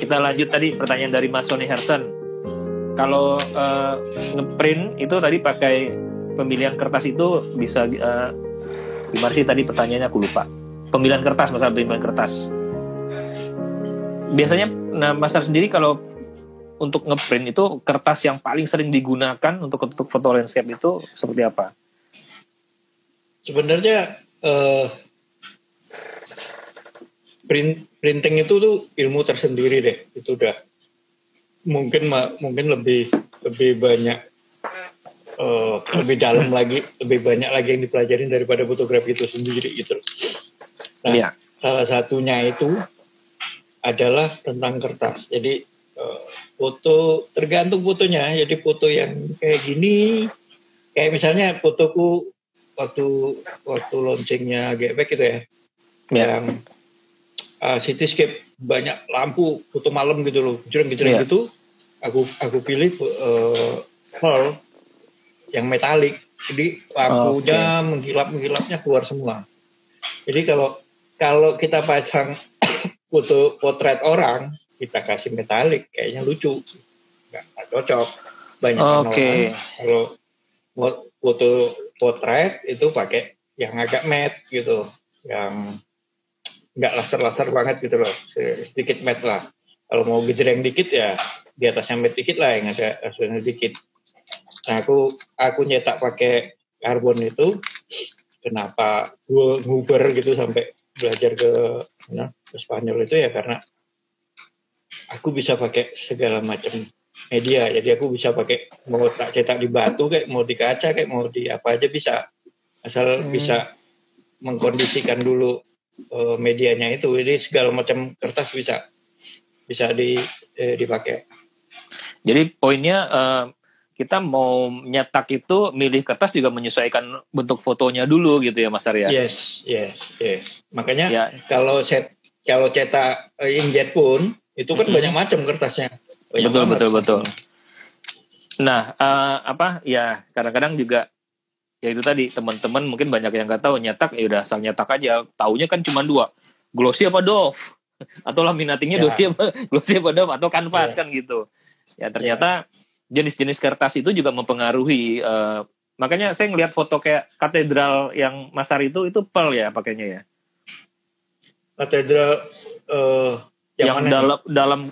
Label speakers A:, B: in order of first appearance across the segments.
A: kita lanjut tadi pertanyaan dari Mas Sony Hersen. Kalau ngeprint itu tadi pakai pemilihan kertas itu bisa gimana sih tadi pertanyaannya, aku lupa. Pemilihan kertas, masalah pemilihan kertas. Biasanya Mas Ar sendiri kalau untuk ngeprint itu kertas yang paling sering digunakan untuk foto landscape itu seperti apa?
B: Sebenarnya printing itu tuh ilmu tersendiri deh. Itu udah mungkin lebih banyak, lebih dalam lagi, lebih banyak lagi yang dipelajarin daripada fotografi itu sendiri gitu. Nah, salah satunya itu adalah tentang kertas. Jadi foto tergantung fotonya. Jadi foto yang kayak gini, kayak misalnya fotoku waktu launchingnya Getback gitu ya, yang cityscape banyak lampu, foto malam gitu loh, gejreng-gejreng gitu. Aku pilih pearl yang metalik. Jadi lampunya menggilap-menggilapnya keluar semua. Jadi kalau kita pasang foto potret orang, kita kasih metalik, kayaknya lucu, nggak cocok. Banyak orang kalau foto potret itu pakai yang agak matte gitu, yang nggak laser banget gitu loh, sedikit matte lah. Kalau mau gejreng dikit ya di atasnya matte dikit lah, yang ada hasilnya dikit. Nah aku nyetak pakai karbon itu. Kenapa gue nguber gitu sampai belajar ke Spanyol itu ya karena aku bisa pakai segala macam media. Jadi aku bisa pakai, mau tak cetak di batu kayak mau di kaca kayak mau di apa aja bisa, asal bisa mengkondisikan dulu medianya itu. Jadi segala macam kertas bisa dipakai.
A: Jadi poinnya kita mau nyetak itu milih kertas juga menyesuaikan bentuk fotonya dulu gitu ya Mas Arya.
B: Yes. Makanya kalau cetak inkjet pun itu kan banyak macam kertasnya.
A: Betul. Nah, kadang-kadang juga ya itu tadi, teman-teman mungkin banyak yang nggak tahu, nyetak ya udah asal nyetak aja. Taunya kan cuma 2, glossy apa doff, atau laminatingnya glossy apa doff, atau kanvas kan gitu. Ya ternyata jenis-jenis kertas itu juga mempengaruhi. Makanya saya ngelihat foto kayak katedral yang Mas Ar itu pearl ya pakainya ya.
B: Katedral
A: yang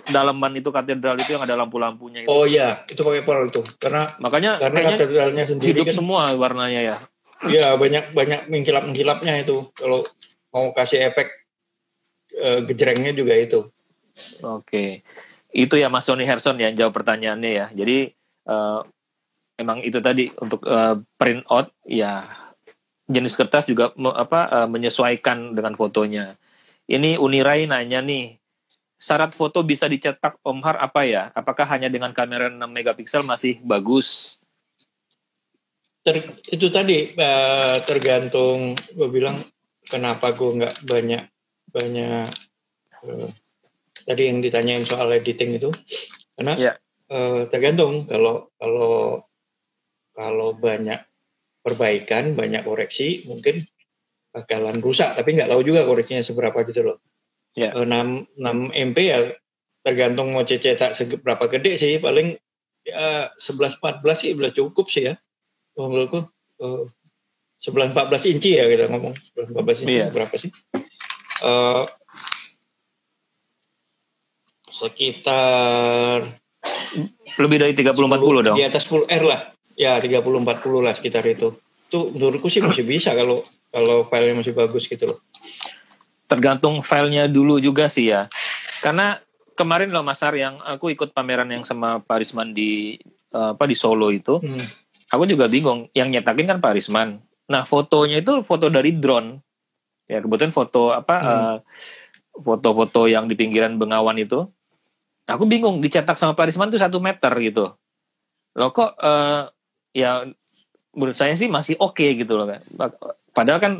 A: dalaman itu katedral itu yang ada lampu-lampunya itu.
B: Oh iya, itu pakai pearl itu. Karena katedralnya sendiri
A: hidup
B: kan
A: semua warnanya ya.
B: Iya, banyak mengkilap-mengkilapnya itu. Kalau mau kasih efek gejrengnya juga itu.
A: Oke. Itu ya Mas Sony Herson yang jawab pertanyaannya ya. Jadi emang itu tadi untuk print out ya, jenis kertas juga menyesuaikan dengan fotonya. Ini Unirai nanya nih, syarat foto bisa dicetak Om Har apa ya? Apakah hanya dengan kamera 6 megapiksel masih bagus?
B: Itu tadi tergantung, gue bilang kenapa gue nggak banyak tadi yang ditanyain soal editing itu, karena tergantung. Kalau banyak perbaikan, banyak koreksi, mungkin bakalan rusak, tapi nggak tahu juga koreksinya seberapa gitu loh. 6 MP ya tergantung mau cetak seberapa gede sih, paling 11-14 sih udah cukup sih ya menurutku. 11-14 inci ya kita ngomong, 11-14 inci berapa sih? Sekitar
A: lebih dari 30-40 dong.
B: Di atas 10R lah. Ya 30-40 lah sekitar itu. Itu menurutku sih masih bisa kalau filenya masih bagus gitu loh.
A: Tergantung filenya dulu juga sih ya. Karena kemarin loh Mas Ar, yang aku ikut pameran yang sama Pak Risman di Solo itu. Aku juga bingung, yang nyetakin kan Pak Risman. Nah, fotonya itu foto dari drone. Ya, kebetulan foto foto-foto yang di pinggiran Bengawan itu. Aku bingung, dicetak sama Pak Risman itu 1 meter gitu. Loh kok ya menurut saya sih masih oke gitu loh kan. Padahal kan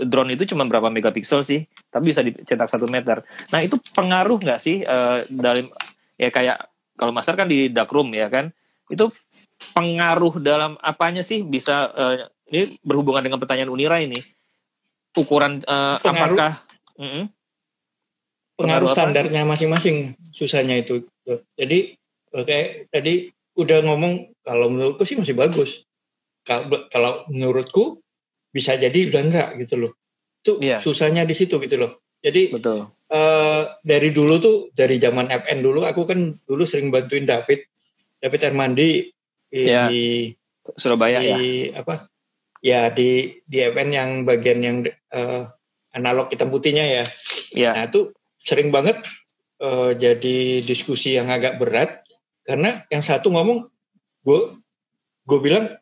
A: drone itu cuma berapa megapiksel sih, tapi bisa dicetak 1 meter. Nah, itu pengaruh nggak sih dalam ya kayak kalau Mas Ar kan di darkroom ya kan, itu pengaruh dalam apanya sih bisa ini berhubungan dengan pertanyaan Unira ini, ukuran apakah
B: pengaruh standarnya masing-masing, susahnya itu. Jadi kayak tadi udah ngomong, kalau menurutku sih masih bagus. Kalau menurutku bisa jadi udah enggak gitu loh. Itu susahnya di situ gitu loh. Jadi
A: betul.
B: Dari dulu tuh, dari zaman FN dulu, aku kan dulu sering bantuin David Hermandi di
A: Surabaya
B: apa? Ya di FN yang bagian yang analog hitam putihnya ya. Nah itu sering banget jadi diskusi yang agak berat, karena yang satu ngomong, gue bilang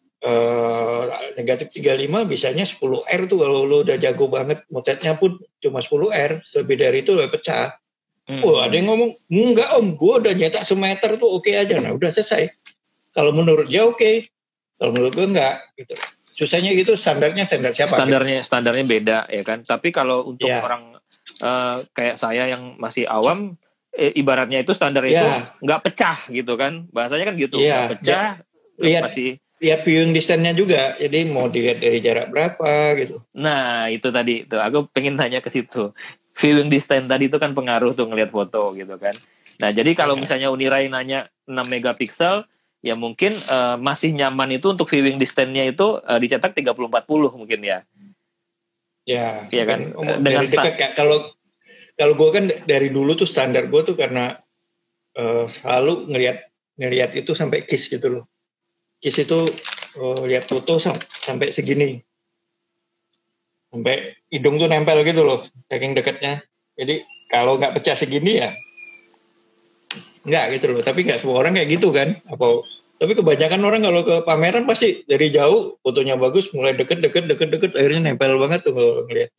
B: negatif 35 bisanya 10R tuh kalau lo udah jago banget, motretnya pun cuma 10R, lebih dari itu lo pecah. Ada yang ngomong, enggak om, gue udah nyetak semeter tuh oke aja. Nah udah selesai. Kalau menurut dia oke, kalau menurut gue enggak gitu. Susahnya gitu, standar siapa?
A: Standarnya beda ya kan. Tapi kalau untuk orang kayak saya yang masih awam, ibaratnya itu standar itu nggak pecah gitu kan. Bahasanya kan gitu, nggak pecah.
B: Lihat viewing distance-nya juga. Jadi mau dilihat dari jarak berapa gitu.
A: Nah itu tadi, tuh aku pengen tanya ke situ. Viewing distance tadi itu kan pengaruh tuh ngelihat foto gitu kan. Nah jadi kalau misalnya Unirai nanya 6 megapiksel, ya mungkin masih nyaman itu untuk viewing distance-nya itu dicetak 30-40 mungkin ya.
B: Ya,
A: iya kan.
B: Dengan dekat, kalau gue kan dari dulu tuh standar gue tuh karena selalu ngelihat itu sampai kiss gitu loh. Kiss itu lihat foto sampai segini, sampai hidung tuh nempel gitu loh, saking dekatnya. Jadi kalau nggak pecah segini ya nggak gitu loh. Tapi nggak semua orang kayak gitu kan. Tapi kebanyakan orang kalau ke pameran pasti dari jauh fotonya bagus, mulai deket, akhirnya nempel banget tuh kalau ngelihat.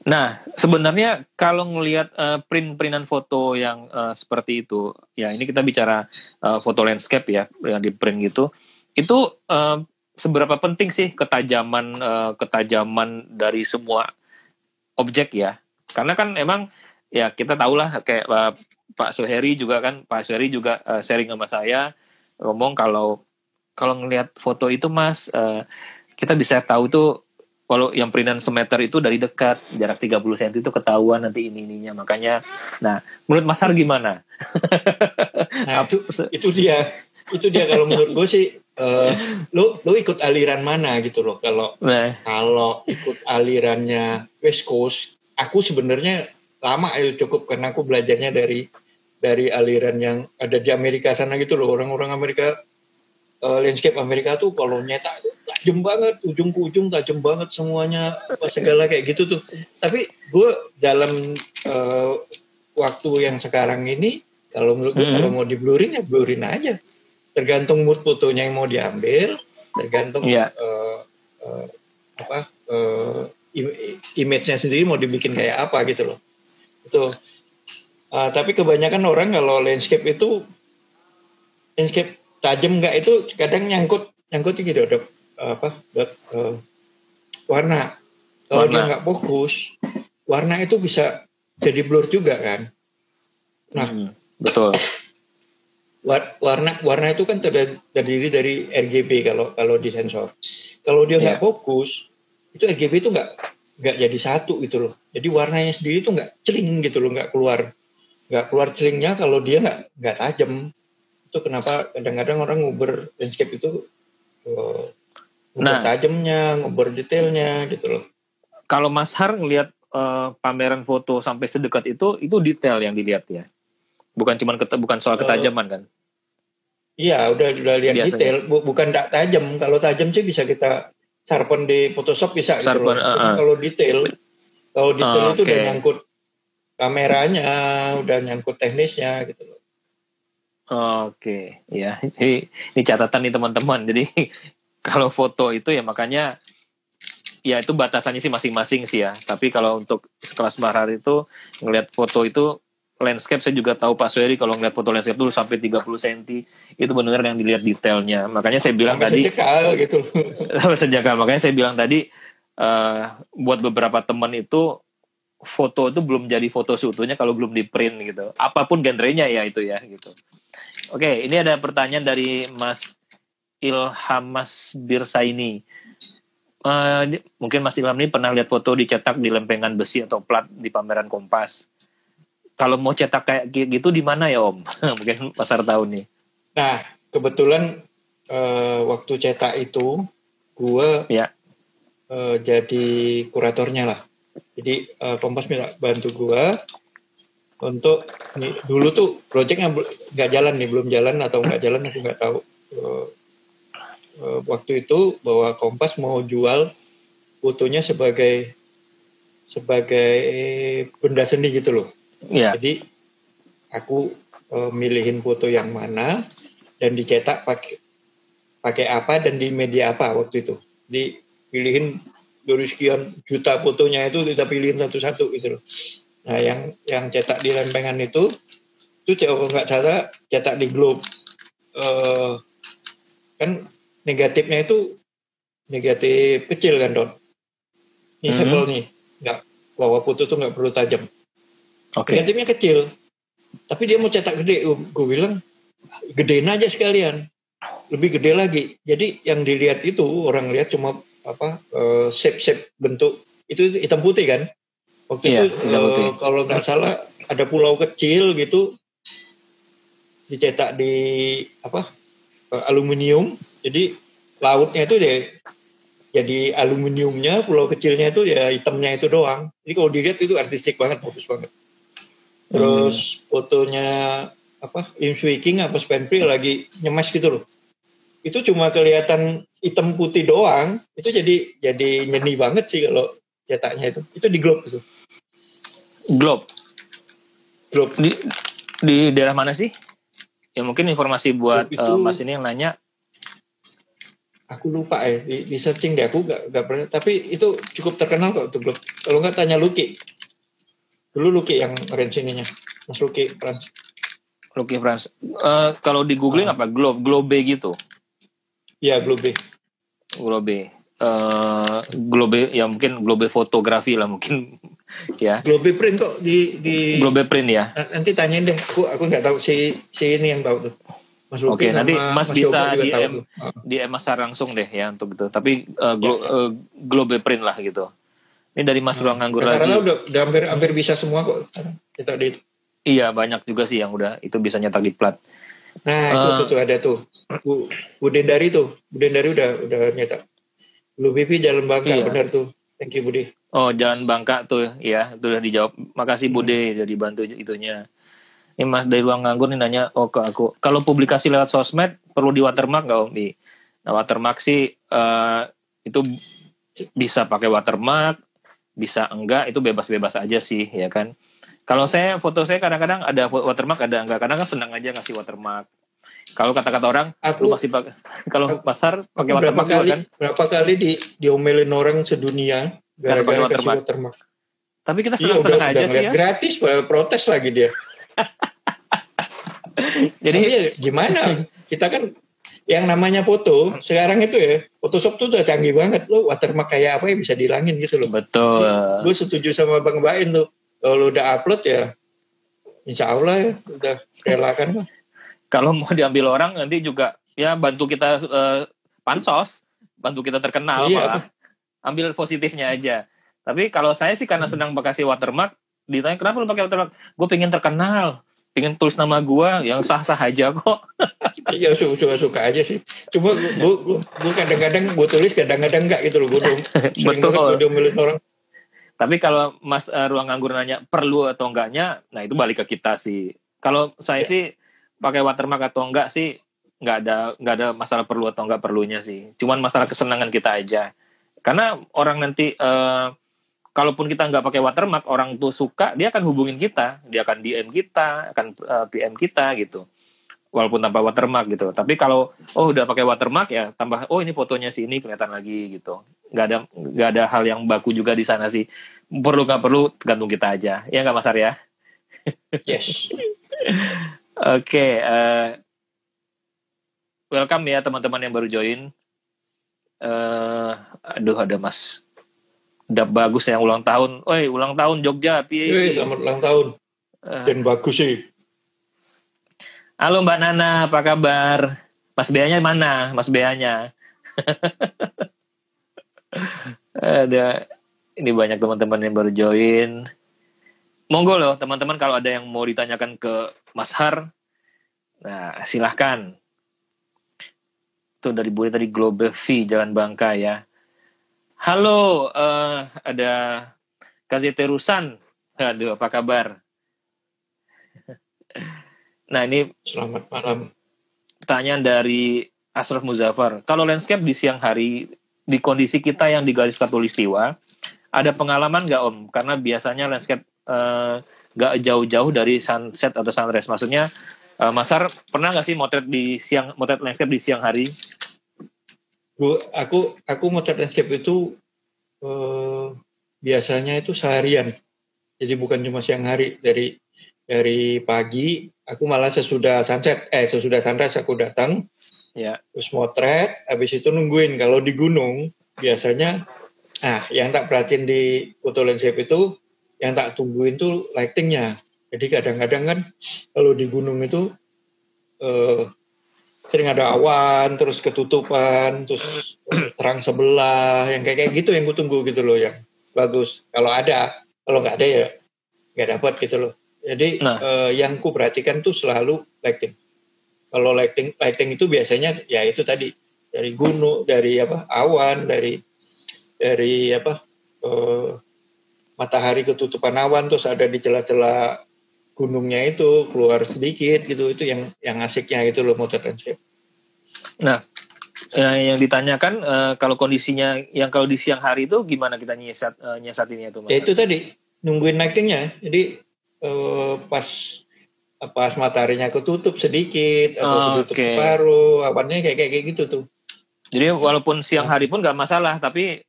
A: Nah, sebenarnya kalau ngelihat print-printan foto yang seperti itu, ya ini kita bicara foto landscape ya, yang di print gitu, itu seberapa penting sih ketajaman dari semua objek ya? Karena kan emang ya kita tahulah kayak Pak Suheri juga sharing sama saya, ngomong kalau ngelihat foto itu Mas, kita bisa tahu tuh kalau yang printan semeter itu dari dekat, jarak 30 cm itu ketahuan nanti ininya. Makanya, nah, menurut Mas Har gimana?
B: Nah, itu dia kalau menurut gue sih, lo ikut aliran mana gitu loh. Kalau ikut alirannya West Coast, aku sebenarnya lama cukup, karena aku belajarnya dari aliran yang ada di Amerika sana gitu loh. Orang-orang Amerika, landscape Amerika tuh kalau nyetak tajam banget, ujung ke ujung tajam banget semuanya, segala kayak gitu tuh. Tapi gue dalam waktu yang sekarang ini, kalau menurut gue kalau mau di-blurrin ya blurrin aja. Tergantung mood fotonya yang mau diambil, tergantung image-nya sendiri mau dibikin kayak apa gitu loh. Itu. Tapi kebanyakan orang kalau landscape tajam nggak itu kadang nyangkut gitu ada warna. Kalau dia nggak fokus, warna itu bisa jadi blur juga kan. Nah,
A: betul.
B: Warna itu kan terdiri dari RGB kalau di sensor. Kalau dia nggak fokus, itu RGB itu nggak jadi satu gitu loh. Jadi warnanya sendiri itu nggak celing gitu loh, nggak keluar celingnya kalau dia nggak tajam. Itu kenapa kadang-kadang orang nguber landscape itu nguber tajamnya, nguber detailnya gitu loh.
A: Kalau Mas Har ngelihat pameran foto sampai sedekat itu detail yang dilihat ya, bukan soal ketajaman kan?
B: Iya, udah lihat biasanya detail, bukan tajam. Kalau tajam sih bisa kita sharpen di Photoshop bisa gitu loh. Cuma kalau detail itu udah nyangkut kameranya, udah nyangkut teknisnya gitu loh.
A: Oke, ya. Ini catatan nih teman-teman. Jadi kalau foto itu ya makanya ya itu batasannya sih masing-masing sih ya. Tapi kalau untuk sekelas Mas Har itu ngelihat foto itu landscape, saya juga tahu Pak Suheri kalau ngelihat foto landscape dulu sampai 30 cm itu benar-benar yang dilihat detailnya. Makanya saya bilang tadi
B: gitu.
A: Sejakal. Makanya saya bilang tadi buat beberapa teman itu foto itu belum jadi foto seutuhnya kalau belum di print gitu. Apapun genrenya ya itu ya gitu. Oke, ini ada pertanyaan dari Mas Ilhamas Birsaini. mungkin Mas Ilham ini pernah lihat foto dicetak di lempengan besi atau plat di pameran Kompas. Kalau mau cetak kayak gitu di mana ya Om? Mungkin pasar tahu nih.
B: Nah, kebetulan waktu cetak itu gue jadi kuratornya lah. Jadi Kompas minta bantu gue untuk dulu tuh proyeknya nggak jalan nih, belum jalan atau nggak jalan aku nggak tahu. Waktu itu bahwa Kompas mau jual fotonya sebagai benda seni gitu loh.
A: Yeah.
B: Jadi aku milihin foto yang mana dan dicetak pakai apa dan di media apa waktu itu. Jadi pilihin dari sekian juta fotonya itu kita pilihin satu-satu gitu loh. Nah yang cetak di lempengan itu kalau nggak salah cetak di Globe. Kan negatifnya itu negatif kecil kan Don. Ini sampel nih, nggak bahwa foto tuh nggak perlu tajam. Negatifnya kecil, tapi dia mau cetak gede. Gue bilang gedein aja sekalian, lebih gede lagi. Jadi yang dilihat itu orang lihat cuma shape bentuk itu hitam putih kan. Waktu itu kalau nggak salah ada pulau kecil gitu dicetak di aluminium. Jadi lautnya itu jadi aluminiumnya, pulau kecilnya itu ya hitamnya itu doang. Jadi kalau dilihat itu artistik banget, bagus banget. Terus fotonya Imswiking Spenpri lagi nyemes gitu loh. Itu cuma kelihatan hitam putih doang. Itu jadi nyeni banget sih kalau cetaknya itu. Itu di Globe itu.
A: Globe. Di daerah mana sih? Ya mungkin informasi buat Mas ini yang nanya.
B: Aku lupa di searching deh, aku gak pernah. Tapi itu cukup terkenal kok untuk Globe. Kalau nggak tanya Lucky. Dulu Lucky yang range ininya, Mas Lucky France.
A: Lucky France. Kalau di googling apa? Globe gitu?
B: Iya, Globe.
A: Globe ya mungkin Globe fotografi lah mungkin ya.
B: Globe print kok di
A: Globe print ya.
B: Nanti tanyain deh, aku nggak tahu si ini yang tahu tuh.
A: Oke, nanti Mas bisa DM Mas langsung deh ya untuk itu. Tapi Globe print lah gitu. Ini dari Mas Ruang Nganggur lagi.
B: Karena udah hampir bisa semua kok. Kita di itu.
A: Iya, banyak juga sih yang udah itu bisa nyetak di plat.
B: Nah, itu ada tuh. Bu Dendari tuh. Bu Dendari udah nyetak. Blue BP Jalan Bangka, benar tuh. Thank you Budi.
A: Oh, Jalan Bangka tuh ya, itu udah dijawab. Makasih Bude udah dibantu itunya. Ini Mas dari Ruang Nganggur nih nanya, ke aku. Kalau publikasi lewat sosmed perlu di watermark nggak Om? Nah, watermark sih itu bisa pakai watermark, bisa enggak, itu bebas-bebas aja sih, ya kan. Kalau foto saya kadang-kadang ada watermark, ada enggak. Kadang kan senang aja ngasih watermark. Kalau kata-kata orang, lu pasti pakai. Kalau pasar pakai watermark juga kan.
B: Berapa kali diomelin orang sedunia gara-gara kasih watermark.
A: Tapi kita senang-senang aja sih ya.
B: Gratis, protes lagi dia. Jadi gimana? Kita kan yang namanya foto sekarang itu ya, Photoshop tuh udah canggih banget. Lo watermark kayak apa ya bisa dihilangin gitu loh.
A: Betul.
B: Gue setuju sama Bang Bain tuh. Kalau udah upload ya, insya Allah ya udah relakan.
A: Kalau mau diambil orang nanti juga ya bantu kita pansos, bantu kita terkenal malah. Ambil positifnya aja. Tapi kalau saya sih karena senang kasih watermark, ditanya kenapa lu pakai watermark? Gue pengen terkenal. Pengen tulis nama gue yang sah-sah aja kok.
B: Iya suka aja sih. Cuma gue kadang-kadang gue tulis kadang-kadang enggak gitu loh.
A: Betul.
B: Gue milih orang.
A: Tapi kalau Mas Ruang Nganggur nanya perlu atau enggaknya, nah itu balik ke kita sih. Kalau saya sih pakai watermark atau enggak sih nggak ada masalah perlu atau enggak perlunya sih. Cuman masalah kesenangan kita aja. Karena orang nanti kalaupun kita nggak pakai watermark, orang tuh suka, dia akan hubungin kita, dia akan DM kita, akan PM kita gitu, walaupun tanpa watermark gitu. Tapi kalau udah pakai watermark ya tambah, ini fotonya si ini kelihatan lagi gitu. Nggak ada hal yang baku juga di sana sih. Perlu nggak perlu tergantung kita aja, ya nggak Mas Arya?
B: Yes.
A: Oke, welcome ya teman-teman yang baru join. Ada Mas. Udah bagus ya ulang tahun. Ulang tahun Jogja.
B: Selamat ulang tahun. Dan bagus sih.
A: Halo Mbak Nana, apa kabar? Mas Beanya mana? Mas Beanya. Ada ini banyak teman-teman yang baru join. Monggo loh teman-teman kalau ada yang mau ditanyakan ke Mas Har. Nah, silahkan. Tuh dari Budi tadi Global V Jalan Bangka ya. Halo, ada KZT Rusan. Aduh, apa kabar? Nah, ini
B: Selamat malam.
A: Pertanyaan dari Ashraf Muzaffar. Kalau landscape di siang hari di kondisi kita yang di garis khatulistiwa, ada pengalaman nggak Om? Karena biasanya landscape nggak jauh-jauh dari sunset atau sunrise. Maksudnya Mas Har pernah nggak sih motret landscape di siang hari?
B: Aku motret landscape itu biasanya itu seharian. Jadi bukan cuma siang hari. Dari pagi aku malah sesudah sunrise aku datang. Ya. Terus motret, habis itu nungguin. Kalau di gunung biasanya yang tak perhatiin di foto landscape itu yang tak tungguin tuh lightingnya. Jadi kadang-kadang kan kalau di gunung itu sering ada awan, terus ketutupan, terus terang sebelah, yang kayak gitu yang ku tunggu gitu loh, yang bagus. Kalau nggak ada ya nggak dapat gitu loh. Jadi yang ku perhatikan tuh selalu lighting. Kalau lighting itu biasanya ya itu tadi dari gunung, dari awan, dari matahari ketutupan awan, terus ada di celah-celah gunungnya itu keluar sedikit gitu, itu yang asiknya gitu loh motret landscape.
A: Nah, yang ditanyakan kalau kondisinya yang kalau di siang hari itu gimana kita nyiasatinnya itu Mas?
B: Ya itu tadi nungguin lightingnya. Jadi pas mataharinya ketutup sedikit atau ketutup separuh, awannya kayak gitu tuh. Jadi
A: walaupun siang hari pun nggak masalah, tapi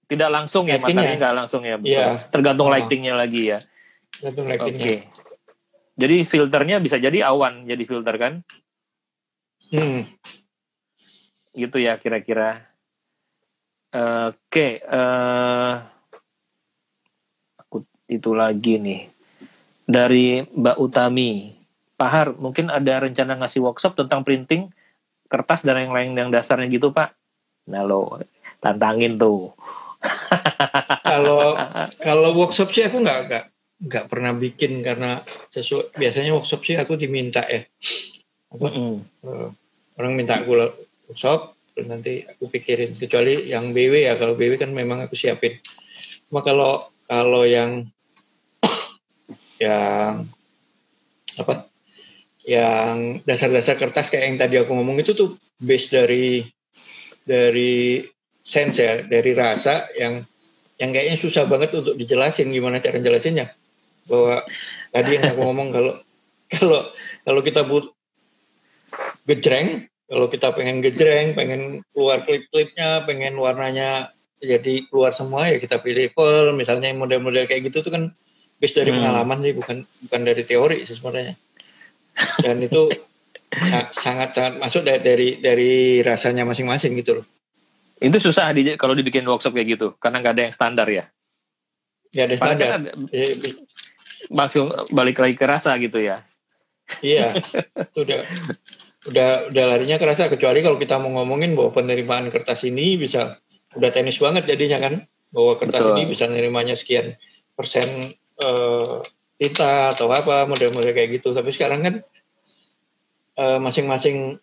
A: tidak langsung ya mataharinya nggak langsung ya,
B: yeah.
A: Tergantung lightingnya lagi ya.
B: Tergantung lightingnya.
A: Oke. Jadi filternya bisa jadi awan jadi filter kan? Gitu ya kira-kira. Oke. Aku itu lagi nih dari Mbak Utami. Pak Har, mungkin ada rencana ngasih workshop tentang printing kertas dan yang lain yang dasarnya gitu Pak? Nah lo tantangin tuh.
B: Kalau workshop sih aku nggak pernah bikin karena biasanya workshop sih aku diminta ya. Orang minta aku workshop terus nanti aku pikirin, kecuali yang BW ya. Kalau BW kan memang aku siapin. Cuma kalau yang dasar-dasar kertas kayak yang tadi aku ngomong itu tuh base dari sense ya, dari rasa yang kayaknya susah banget untuk dijelasin. Gimana cara jelasinnya? Bahwa tadi yang aku ngomong kalau kita gejreng, kalau kita pengen gejreng, pengen keluar klip-klipnya, pengen warnanya jadi keluar semua ya kita pilih pearl, misalnya model-model kayak gitu tuh kan base dari pengalaman sih, bukan dari teori sih sebenarnya. Dan itu sangat masuk dari rasanya masing-masing gitu loh.
A: Itu susah kalau dibikin workshop kayak gitu karena nggak ada yang standar ya.
B: Nggak ada standar.
A: Langsung balik lagi ke rasa gitu ya.
B: Iya, itu udah larinya ke rasa. Kecuali kalau kita mau ngomongin bahwa penerimaan kertas ini bisa udah teknis banget jadinya kan, bahwa kertas ini bisa nerimanya sekian persen tinta atau apa, model-model kayak gitu. Tapi sekarang kan masing-masing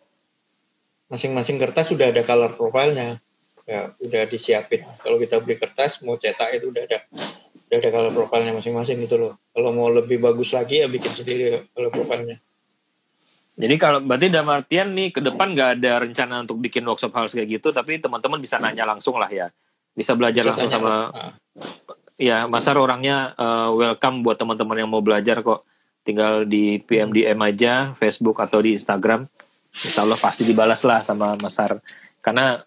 B: kertas sudah ada color profile-nya. Ya, udah disiapin. Kalau kita beli kertas mau cetak itu udah ada color profile-nya masing-masing gitu loh. Kalau mau lebih bagus lagi ya bikin sendiri color profile-nya.
A: Jadi kalau berarti dalam artian nih ke depan nggak ada rencana untuk bikin workshop hal kayak gitu, tapi teman-teman bisa nanya langsung lah ya, bisa belajar langsung sama. Ya, Mas Har orangnya welcome buat teman-teman yang mau belajar kok. Tinggal di PM aja, Facebook atau di Instagram. Insya Allah pasti dibalas lah sama Mas Har. Karena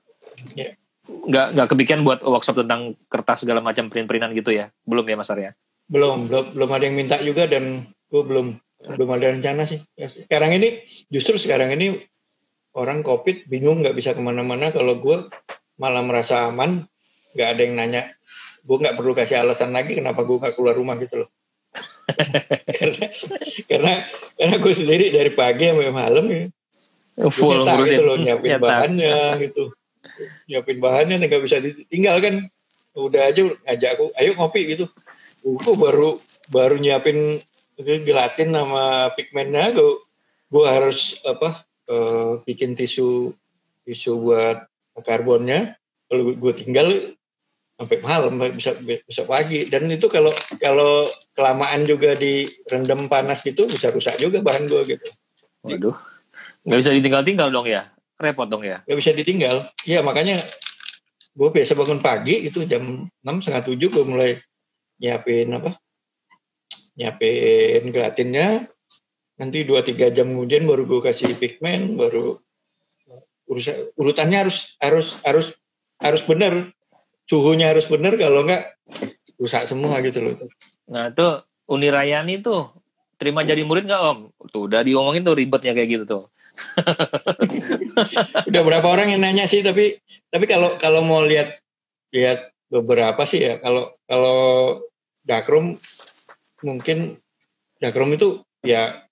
A: nggak kepikiran buat workshop tentang kertas segala macam print-printan gitu ya. Belum ya Mas Har ya?
B: Belum ada yang minta juga dan gue belum ada rencana sih. Sekarang ini orang COVID bingung nggak bisa kemana-mana. Kalau gue malah merasa aman, nggak ada yang nanya. Gue nggak perlu kasih alasan lagi kenapa gue nggak keluar rumah gitu loh. karena gue sendiri dari pagi sampai malam ya.
A: Full ngurusin
B: gitu loh, nyiapin bahannya gitu. nyiapin bahannya nggak bisa ditinggal kan. Udah aja ngajak aku, ayo ngopi gitu. Aku baru nyiapin gelatin sama pigmennya, gue harus bikin tisu buat karbonnya. Kalau gue tinggal sampai malam, bisa pagi. Dan itu kalau kelamaan juga direndam panas gitu bisa rusak juga bahan gue gitu.
A: Waduh, nggak bisa ditinggal-tinggal dong ya, repot dong ya.
B: Nggak bisa ditinggal. Ya makanya gue biasa bangun pagi itu jam 6 setengah 7 gue mulai nyiapin gelatinnya. Nanti 2-3 jam kemudian baru gue kasih pigmen, baru urutannya harus benar, suhunya harus benar, kalau enggak rusak semua gitu loh.
A: Nah itu Uni Rayani tuh terima jadi murid nggak Om? Tuh udah diomongin tuh ribetnya kayak gitu tuh.
B: Udah berapa orang yang nanya sih, tapi kalau mau lihat beberapa sih ya, kalau Dakrum mungkin Dakrum itu ya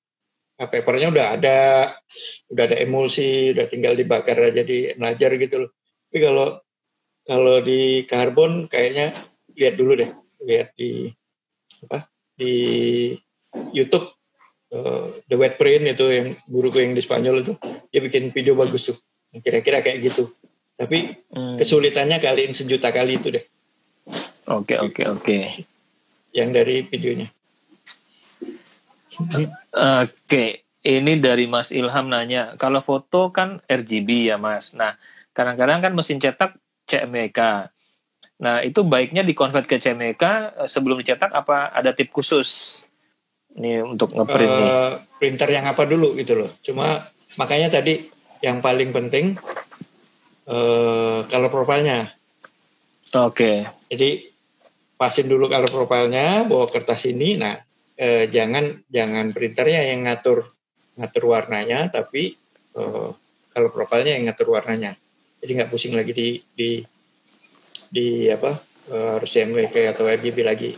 B: papernya udah ada emulsi, udah tinggal dibakar aja di enlarger gitu loh. Tapi kalau di karbon kayaknya lihat dulu deh, lihat di YouTube The Wet Print itu yang guruku yang di Spanyol itu, dia bikin video bagus tuh, kira-kira kayak gitu. Tapi kesulitannya kaliin 1 juta kali itu deh.
A: Oke.
B: Yang dari videonya.
A: Oke, ini dari Mas Ilham nanya, kalau foto kan RGB ya Mas. Nah, kadang-kadang kan mesin cetak CMYK. Nah, itu baiknya dikonvert ke CMYK sebelum dicetak, apa ada tip khusus? Ini untuk ngeprint nih.
B: Printer yang apa dulu gitu loh. Cuma makanya tadi yang paling penting color profile-nya.
A: Oke.
B: Jadi pasin dulu color profile-nya, bawa kertas ini. Nah, jangan printernya yang ngatur warnanya, tapi color profile-nya yang ngatur warnanya. Jadi nggak pusing lagi harus CMYK atau RGB lagi.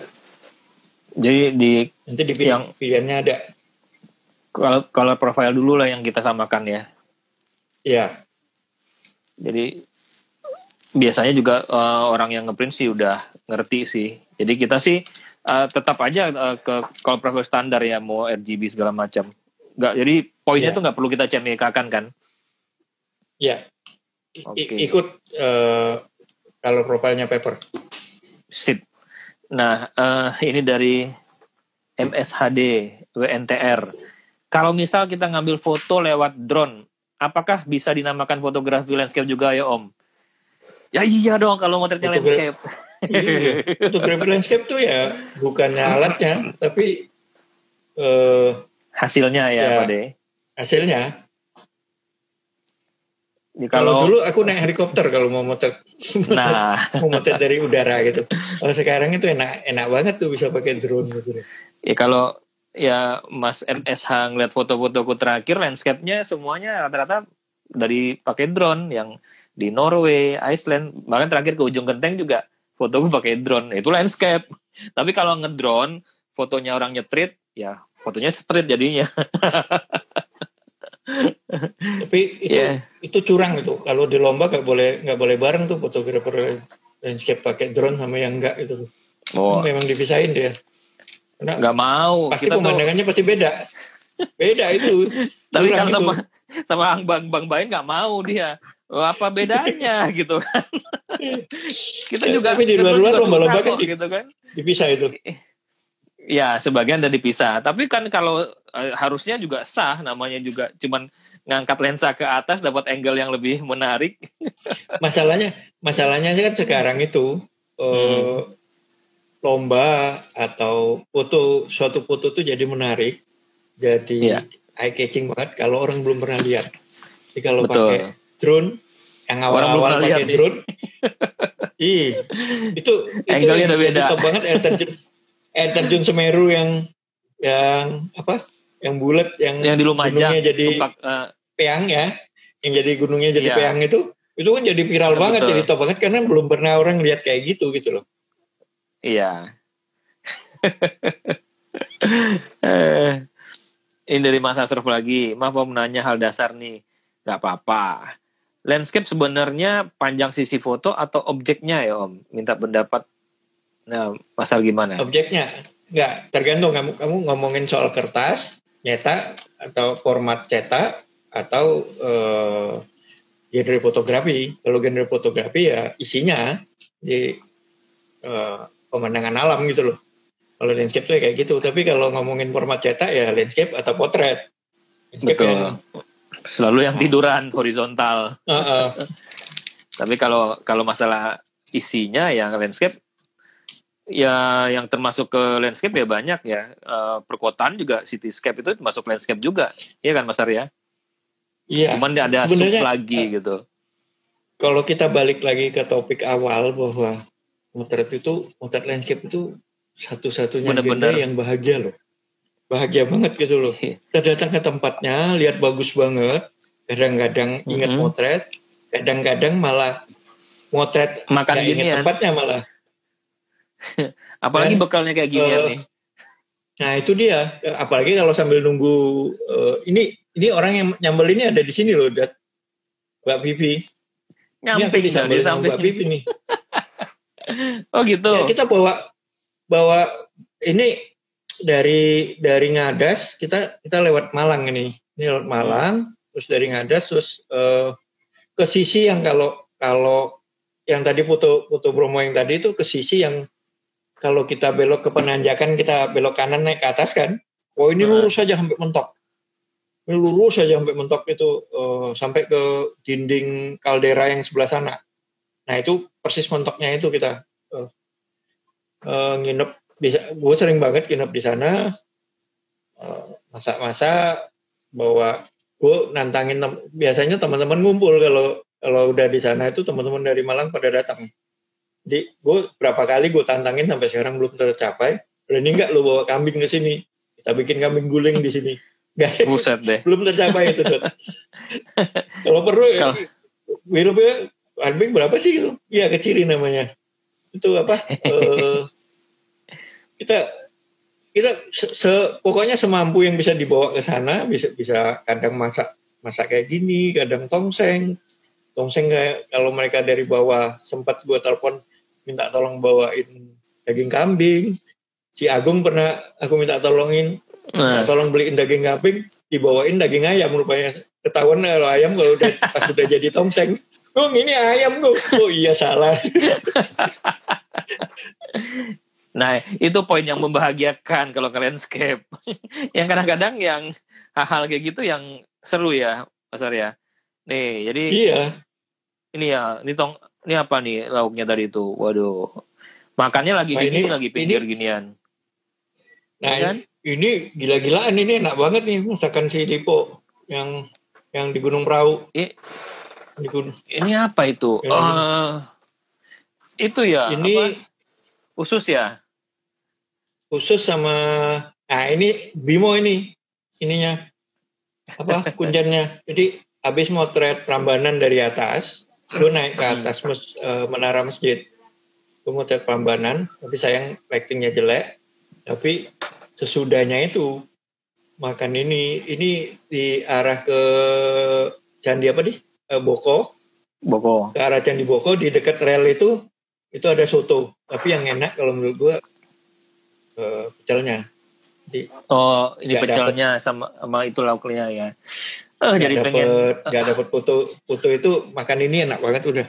A: Jadi
B: nanti di pilihannya ada.
A: Color profile dulu lah yang kita samakan ya.
B: Iya.
A: Jadi biasanya juga orang yang ngeprint sih udah ngerti sih. Jadi kita sih tetap aja ke color profile standar ya, mau RGB segala macam. Jadi poinnya tuh nggak perlu kita CMYK-kan kan?
B: Iya. Ikut color profile-nya paper.
A: Sip. Nah, ini dari MSHD WNTR. Kalau misal kita ngambil foto lewat drone, apakah bisa dinamakan fotografi landscape juga ya Om? Ya iya dong kalau motretnya landscape.
B: Iya. Fotografi landscape tuh ya bukannya alatnya, tapi
A: hasilnya ya Pak De.
B: Hasilnya. Kalau dulu aku naik helikopter kalau mau motret.
A: Nah,
B: mau motret dari udara gitu. Kalau sekarang itu enak banget tuh bisa pakai drone gitu.
A: Ya kalau ya Mas MSH ngeliat foto-fotoku terakhir, landscape-nya semuanya rata-rata dari pakai drone, yang di Norway, Iceland, bahkan terakhir ke Ujung Genteng juga fotoku pakai drone. Itu landscape. Tapi kalau ngedrone, fotonya orang nyetrit, ya fotonya street jadinya.
B: Tapi itu curang itu. Kalau di lomba nggak boleh bareng tuh fotografer landscape pakai drone sama yang enggak itu. Oh. Memang dipisahin dia.
A: Karena nggak mau.
B: Pasti kita pemandangannya pasti beda. Beda itu.
A: Tapi kan sama bang Bain nggak mau dia. Apa bedanya gitu kan? Kita juga.
B: Tapi di luar lomba-lomba kan
A: gitu kan.
B: Dipisah itu.
A: Ya, sebagian udah dipisah. Tapi kan kalau harusnya juga sah, namanya juga cuman ngangkat lensa ke atas dapat angle yang lebih menarik. Masalahnya
B: kan sekarang itu lomba atau suatu foto tuh jadi menarik, jadi eye catching banget kalau orang belum pernah lihat. Jadi kalau pakai drone, yang awal-awal pakai drone, itu
A: angle-nya udah beda.
B: Top banget air terjun Semeru yang bulat, yang
A: di Lumajang,
B: gunungnya jadi peang ya, yang jadi gunungnya jadi peang itu kan jadi viral banget, betul. Jadi top banget karena belum pernah orang lihat kayak gitu loh.
A: Iya. Ini dari Mas Asraf lagi, maaf mau menanya hal dasar nih, nggak apa-apa. landscape sebenarnya panjang sisi foto atau objeknya ya Om? Minta pendapat. Nah, Mas Al gimana?
B: Objeknya nggak tergantung kamu ngomongin soal kertas, nyetak atau format cetak atau genre fotografi. Kalau genre fotografi ya isinya di pemandangan alam gitu loh. Kalau landscape tuh kayak gitu. Tapi kalau ngomongin format cetak ya landscape atau potret.
A: Betul. Selalu yang tiduran horizontal. Tapi kalau masalah isinya yang landscape, ya yang termasuk ke landscape ya banyak ya. Perkotaan juga cityscape itu masuk landscape juga, iya kan Mas Arya?
B: Iya.
A: Cuman ada sub lagi gitu.
B: Kalau kita balik lagi ke topik awal bahwa motret landscape itu satu-satunya genre yang bahagia loh. Bahagia banget gitu loh. Kita datang ke tempatnya, lihat bagus banget. Kadang-kadang ingat motret, kadang-kadang malah motret
A: makan
B: ingat tempatnya malah.
A: Apalagi bekalnya kayak gini nih.
B: Nah itu dia. Apalagi kalau sambil nunggu ini orang yang nyambel ini ada di sini loh, Mbak Vivi.
A: Nyamping
B: sambil Mbak Vivi nih.
A: Oh gitu.
B: Ya, kita bawa ini dari Ngadas kita lewat Malang ini lewat Malang, terus dari Ngadas terus ke sisi yang kalau yang tadi foto Bromo yang tadi itu ke sisi yang kalau kita belok ke penanjakan kita belok kanan naik ke atas kan, ini lurus saja sampai mentok, itu sampai ke dinding kaldera yang sebelah sana. Nah itu persis mentoknya itu kita nginep. Gue sering banget nginep di sana, masak-masak, bawa gue nantangin biasanya teman-teman ngumpul kalau udah di sana itu teman-teman dari Malang pada datang. Jadi gue berapa kali gue tantangin sampai sekarang belum tercapai. Berani nggak lo bawa kambing ke sini? Kita bikin kambing guling di sini. Gak,
A: buset deh.
B: Belum tercapai itu. Kalau perlu wirupnya kambing berapa sih gitu? Ya keciri namanya. Itu apa? Kita pokoknya semampu yang bisa dibawa ke sana, bisa kadang masak kayak gini, kadang tongseng kayak kalau mereka dari bawah sempat gue telepon minta tolong bawain daging kambing. Si Agung pernah aku minta tolong beliin daging kambing, dibawain daging ayam, rupanya ketahuan kalau ayam kalau pas udah jadi tongseng. Oh ini ayam kok. Oh iya salah.
A: Nah, itu poin yang membahagiakan kalau ke landscape. Yang kadang-kadang yang hal-hal kayak gitu yang seru ya, Mas Arya. Nih, jadi ini apa nih lauknya tadi itu? Waduh. Makannya lagi lagi pinggir ginian.
B: Nah, ya kan? Ini gila-gilaan, ini enak banget nih masakan si Dipo yang di Gunung Prau.
A: Ini apa itu? Itu ya,
B: ini
A: apa? Usus ya?
B: Usus sama ini Bimo ininya apa kunjannya. Jadi habis motret Prambanan dari atas, lu naik ke atas menara masjid. Lu motret Prambanan, tapi sayang lightingnya jelek. Tapi sesudahnya itu makan ini di arah ke Candi apa Boko. Ke arah Candi Boko di dekat rel itu ada soto. Tapi yang enak kalau menurut gua pecelnya.
A: Ini pecelnya sama itu lauknya ya. Jadi pengen
B: nggak dapat foto itu makan ini enak banget udah.